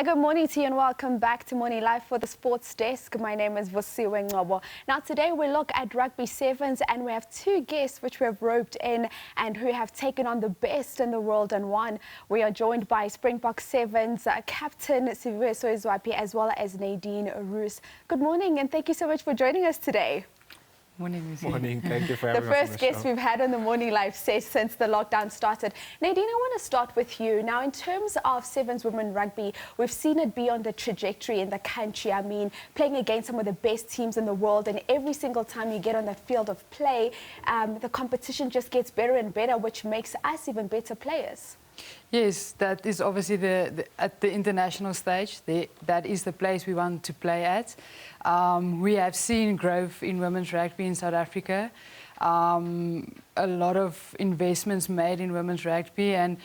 Good morning to you and welcome back to Morning Live for the Sports Desk. My name is Siviwe Soyizwapi. Now today we look at rugby sevens and we have two guests which we have roped in and who have taken on the best in the world and won. We are joined by Springbok Sevens captain Siviwe Soyizwapi as well as Nadine Roos. Good morning and thank you so much for joining us today. Morning, Morning, thank you for having us. The first guest we've had on the Morning Live since the lockdown started. Nadine, I want to start with you. Now, in terms of Sevens women rugby, we've seen it be on the trajectory in the country. I mean, playing against some of the best teams in the world, and every single time you get on the field of play, the competition just gets better and better, which makes us even better players. Yes, that is obviously at the international stage. That is the place we want to play at. We have seen growth in women's rugby in South Africa. A lot of investments made in women's rugby, and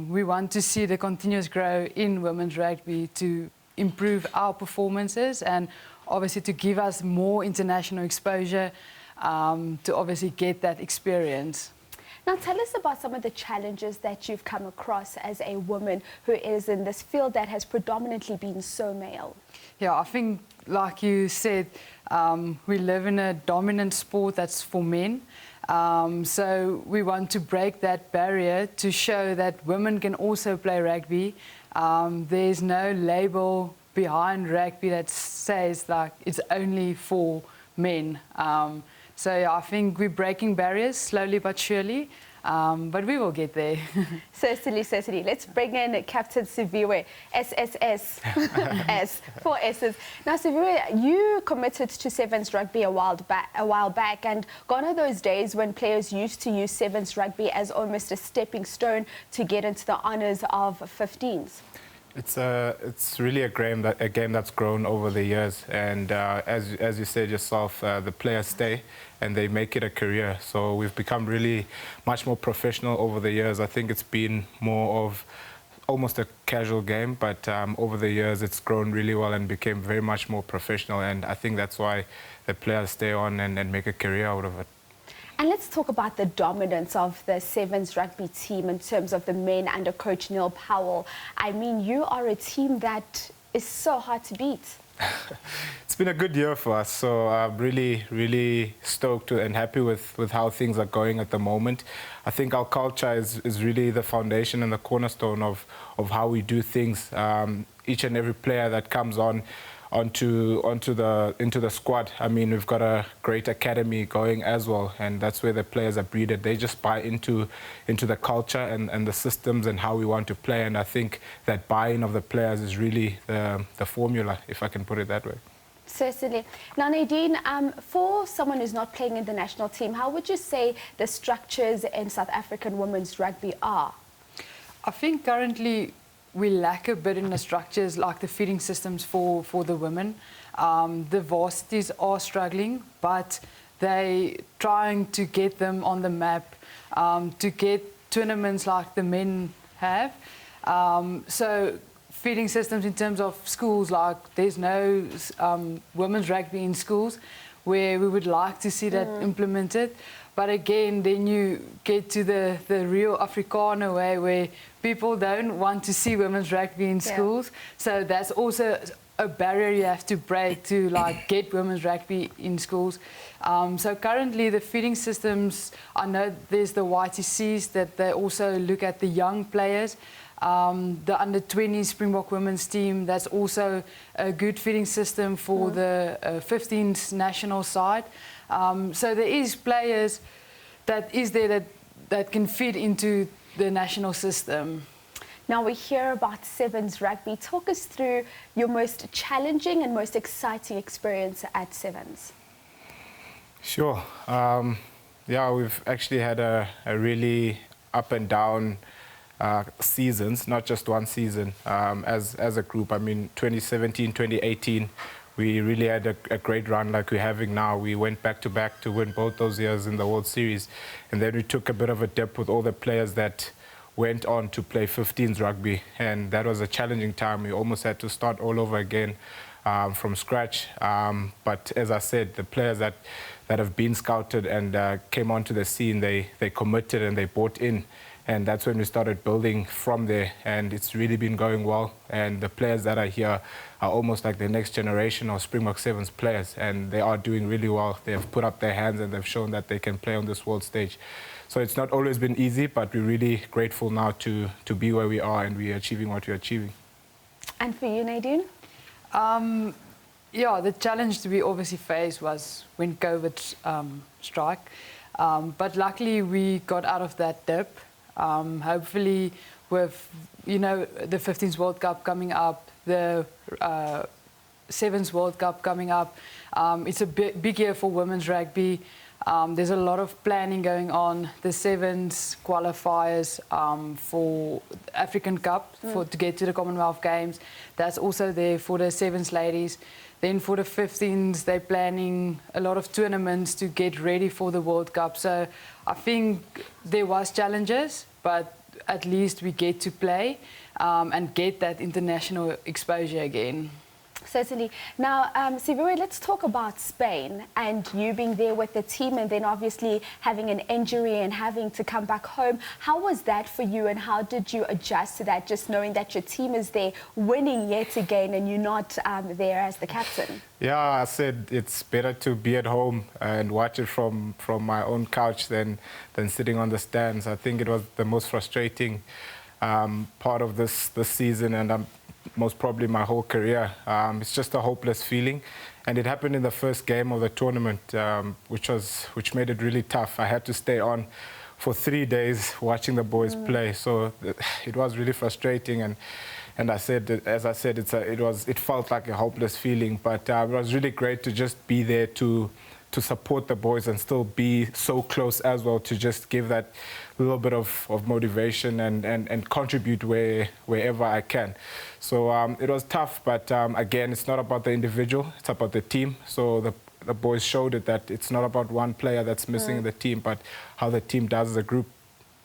we want to see the continuous growth in women's rugby to improve our performances and obviously to give us more international exposure to obviously get that experience. Now, tell us about some of the challenges that you've come across as a woman who is in this field that has predominantly been so male. Yeah, I think, like you said, we live in a dominant sport that's for men. So we want to break that barrier to show that women can also play rugby. There's no label behind rugby that says like it's only for men. So yeah, I think we're breaking barriers slowly but surely, but we will get there. Certainly, certainly. Let's bring in Captain Siviwe, SSS, S, 4 S's. Now, Siviwe, you committed to Sevens rugby a while back, and gone are those days when players used to use Sevens rugby as almost a stepping stone to get into the honours of 15s. It's really a game that's grown over the years, and as you said yourself, the players stay and they make it a career. So we've become really much more professional over the years. I think it's been more of almost a casual game, but over the years it's grown really well and became very much more professional, and I think that's why the players stay on and make a career out of it. And let's talk about the dominance of the Sevens rugby team in terms of the men under Coach Neil Powell. I mean, you are a team that is so hard to beat. It's been a good year for us, so I'm really stoked and happy with how things are going at the moment. I think our culture is really the foundation and the cornerstone of how we do things. Each and every player that comes into the squad. I mean, we've got a great academy going as well, and that's where the players are breeded. They just buy into the culture and the systems and how we want to play, and I think that buy-in of the players is really the formula, if I can put it that way. Certainly. Now, Nadine, for someone who's not playing in the national team, how would you say the structures in South African women's rugby are? I think currently we lack a bit in the structures, like the feeding systems for the women. The varsities are struggling, but they trying to get them on the map, to get tournaments like the men have. So feeding systems in terms of schools, like there's no women's rugby in schools, where we would like to see that implemented. But again, then you get to the real Afrikaner way, where people don't want to see women's rugby in schools. So that's also a barrier you have to break to like get women's rugby in schools. So currently the feeding systems, I know there's the YTCs that they also look at the young players. The under-20 Springbok women's team, that's also a good feeding system for the 15s national side. So there is players that is there that can fit into the national system. Now we hear about Sevens rugby. Talk us through your most challenging and most exciting experience at Sevens. Sure. Yeah, we've actually had a really up and down seasons, not just one season, as a group. I mean, 2017, 2018, we really had a great run like we're having now. We went back-to-back to win both those years in the World Series. And then we took a bit of a dip with all the players that went on to play 15s rugby. And that was a challenging time. We almost had to start all over again from scratch. But as I said, the players that have been scouted and came onto the scene, they committed and they bought in. And that's when we started building from there, and it's really been going well. And the players that are here are almost like the next generation of Springbok Sevens players, and they are doing really well. They've put up their hands and they've shown that they can play on this world stage. So it's not always been easy, but we're really grateful now to be where we are, and we're achieving what we're achieving. And for you, Nadine? Yeah, the challenge we obviously faced was when COVID struck. But luckily we got out of that dip. Hopefully with, the 15s World Cup coming up, the Sevens World Cup coming up, it's a big year for women's rugby. There's a lot of planning going on. The Sevens qualifiers for African Cup to get to the Commonwealth Games. That's also there for the Sevens ladies. Then for the 15s, they're planning a lot of tournaments to get ready for the World Cup. So I think there was challenges, but at least we get to play and get that international exposure again. Certainly. Now, Siviwe, let's talk about Spain and you being there with the team and then obviously having an injury and having to come back home. How was that for you and how did you adjust to that, just knowing that your team is there winning yet again and you're not there as the captain? Yeah, I said it's better to be at home and watch it from my own couch than sitting on the stands. I think it was the most frustrating part of this season, and most probably my whole career. It's just a hopeless feeling, and it happened in the first game of the tournament, which made it really tough. I had to stay on for 3 days watching the boys play, so it was really frustrating. And I said, it felt like a hopeless feeling, but it was really great to just be there to support the boys and still be so close as well, to just give that little bit of motivation and contribute wherever I can. So it was tough, but again, it's not about the individual, it's about the team. So the boys showed it that it's not about one player that's missing in the team, but how the team does as a group.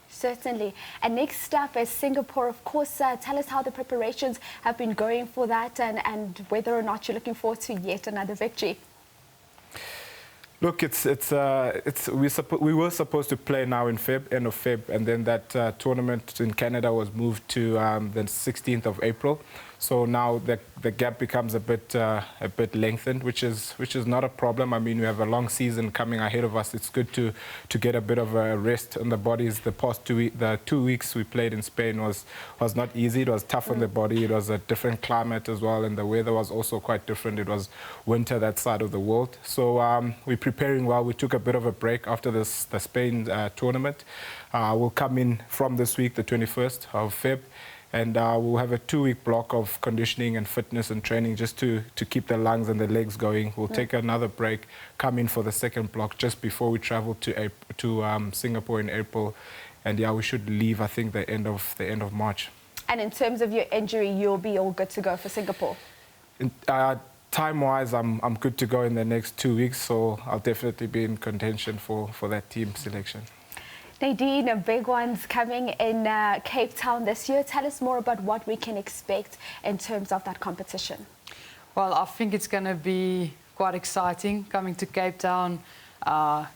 Certainly. And next up is Singapore, of course. Tell us how the preparations have been going for that and whether or not you're looking forward to yet another victory. Look, we were supposed to play now in end of Feb, and then that tournament in Canada was moved to the 16th of April. So now the gap becomes a bit lengthened, which is not a problem. I mean, we have a long season coming ahead of us. It's good to get a bit of a rest on the bodies. The past 2 weeks we played in Spain was not easy. It was tough on the body. It was a different climate as well, and the weather was also quite different. It was winter that side of the world. So we're preparing well. We took a bit of a break after the Spain tournament. We'll come in from this week, the 21st of Feb. And we'll have a 2-week block of conditioning and fitness and training just to keep the lungs and the legs going. We'll take another break, come in for the second block just before we travel to Singapore in April. And yeah, we should leave, I think, the end of March. And in terms of your injury, you'll be all good to go for Singapore? Time-wise, I'm good to go in the next 2 weeks, so I'll definitely be in contention for that team selection. Nadine, big ones coming in Cape Town this year. Tell us more about what we can expect in terms of that competition. Well, I think it's going to be quite exciting coming to Cape Town.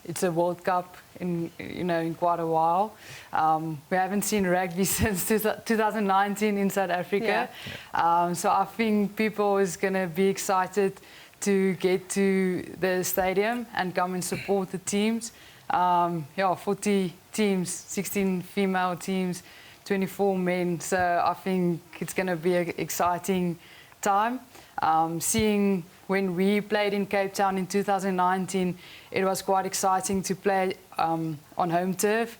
It's a World Cup in quite a while. We haven't seen rugby since 2019 in South Africa. Yeah. So I think people is going to be excited to get to the stadium and come and support the teams. 40 teams, 16 female teams, 24 men. So I think it's going to be an exciting time. Seeing when we played in Cape Town in 2019, it was quite exciting to play on home turf,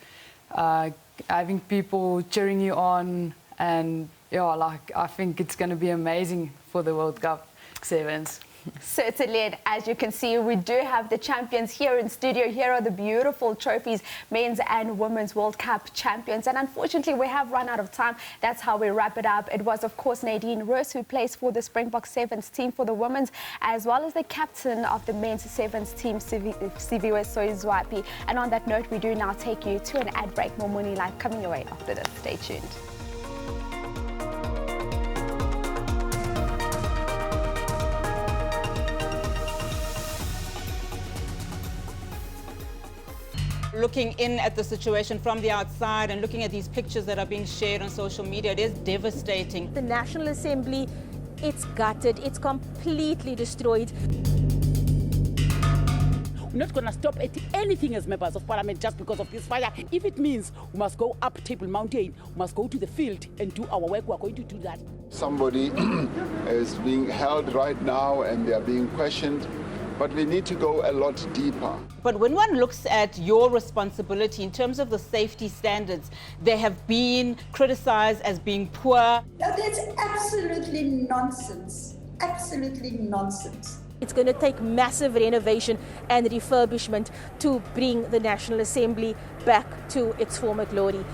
having people cheering you on, and I think it's going to be amazing for the World Cup Sevens. Certainly, and as you can see, we do have the champions here in studio. Here are the beautiful trophies, men's and women's World Cup champions. And unfortunately, we have run out of time. That's how we wrap it up. It was, of course, Nadine Roos, who plays for the Springbok Sevens team for the women's, as well as the captain of the men's Sevens team, Siviwe Soyizwapi. And on that note, we do now take you to an ad break. More Morning Live coming your way after this. Stay tuned. Looking in at the situation from the outside and looking at these pictures that are being shared on social media, it is devastating. The National Assembly, it's gutted, it's completely destroyed. We're not going to stop at anything as members of parliament just because of this fire. If it means we must go up Table Mountain, we must go to the field and do our work, we're going to do that. Somebody is being held right now and they are being questioned, but we need to go a lot deeper. But when one looks at your responsibility in terms of the safety standards, they have been criticized as being poor. Now, that's absolutely nonsense. Absolutely nonsense. It's going to take massive renovation and refurbishment to bring the National Assembly back to its former glory.